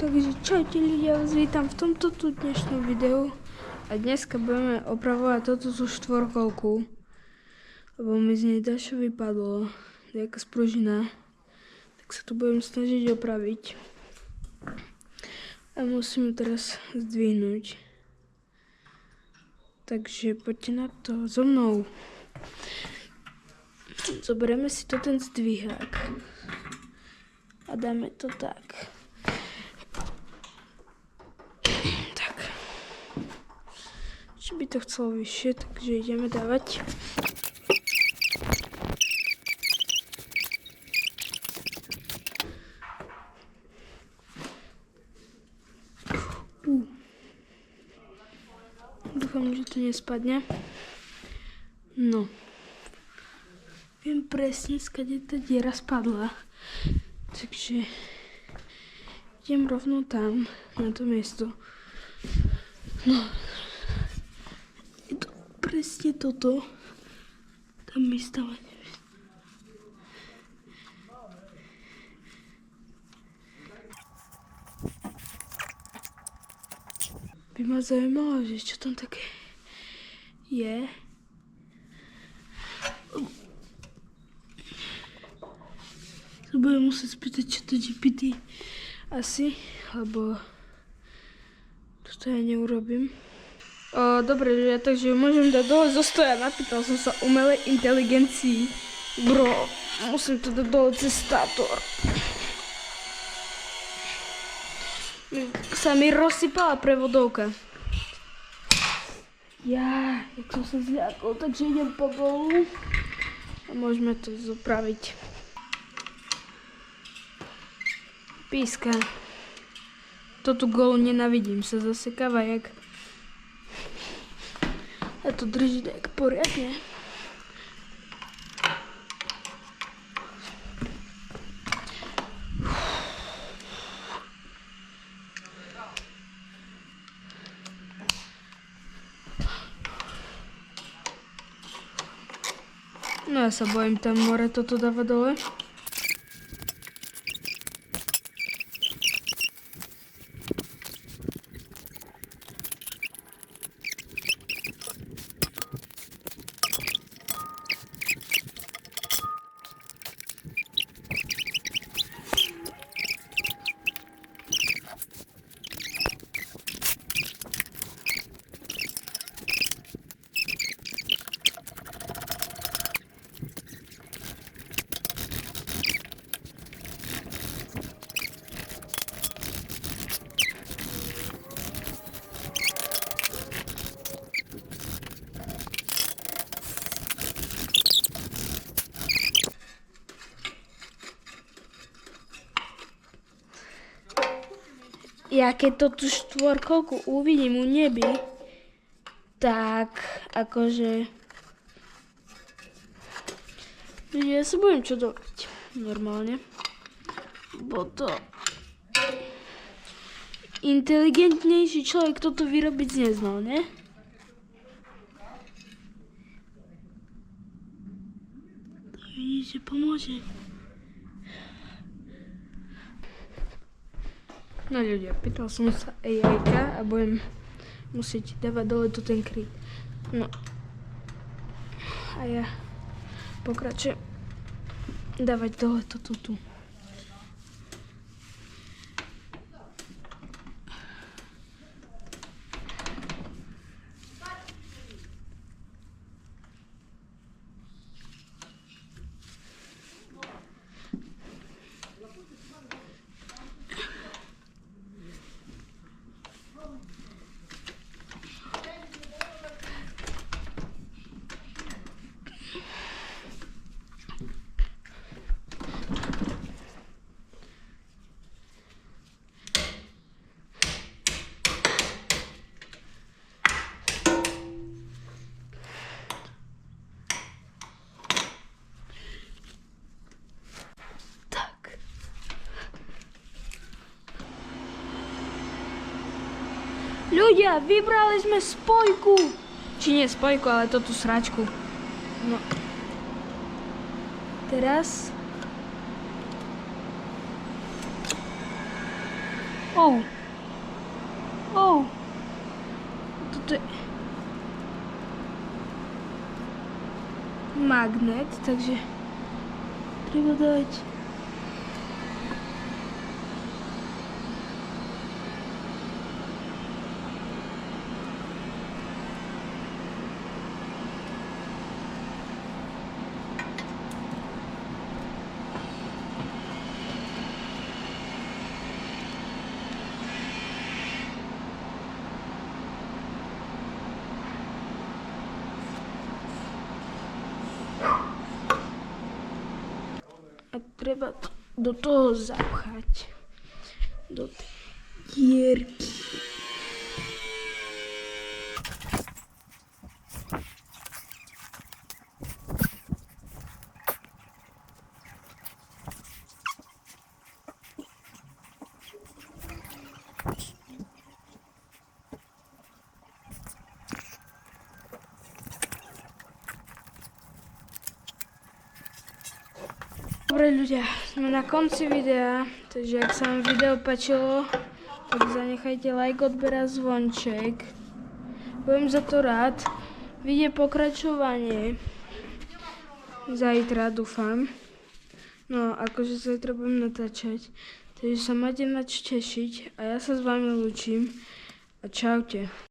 Takže čaute ľudia, vás vítam v tomto tu dnešnom videu. A dneska budeme opravovať toto tú štvorkolku. Lebo mi z nej dačo vypadlo, nejaká spružina. Tak sa to budem snažiť opraviť. A musím ju teraz zdvihnúť. Takže poďte na to so mnou. Zoberieme si to ten zdvihák. A dáme to tak. Či by to chcelo vyššie, takže ideme dávať. Dúfam, že to nespadne. No. Viem presne, skade tá diera spadla. Takže idem rovno tam, na to miesto. No. Je to presne toto. Tam mi stále neviem. By ma zaujímalo, že čo tam také je. To budem musieť spýtať, čo to GPT asi, lebo toto ja neurobím. Dobre, takže môžem dať dole zo stoja. Napýtal som sa umelej inteligencii. Bro, musím to dať dole cez státor. Sa mi rozsypala prevodovka. Jak som sa zľakol, takže idem po golu a môžeme to zopraviť. Píska. Toto golu nenavidím, sa zasekáva jak... A to drží tak poriadne. No ja sa bojím tam more toto dávať dole. Ja keď tú štvorkolku uvidím u nebi, tak akože... Ja sa budem čo dovoliť normálne. Bo to... Inteligentnejší človek toto vyrobiť neznal, ne? To vidíte, pomôže. No ľudia, pýtal som sa AI-ka a budem musieť dávať dole tu ten kryt. No. A ja pokračujem dávať dole toto tu. Ľudia, vybrali sme spojku. Či nie spojku, ale toto sračku. No. Teraz Oh. Oh. Toto je magnet, takže treba dať. A treba to do toho zapchať. Do tej dierky. Dobre ľudia, sme na konci videa, takže ak sa vám video páčilo, tak zanechajte like, odber a zvonček. Budem za to rád. Vyjde pokračovanie zajtra, dúfam. No, akože zajtra budem natáčať, takže sa máte na čo tešiť a ja sa s vami lúčim a čaute.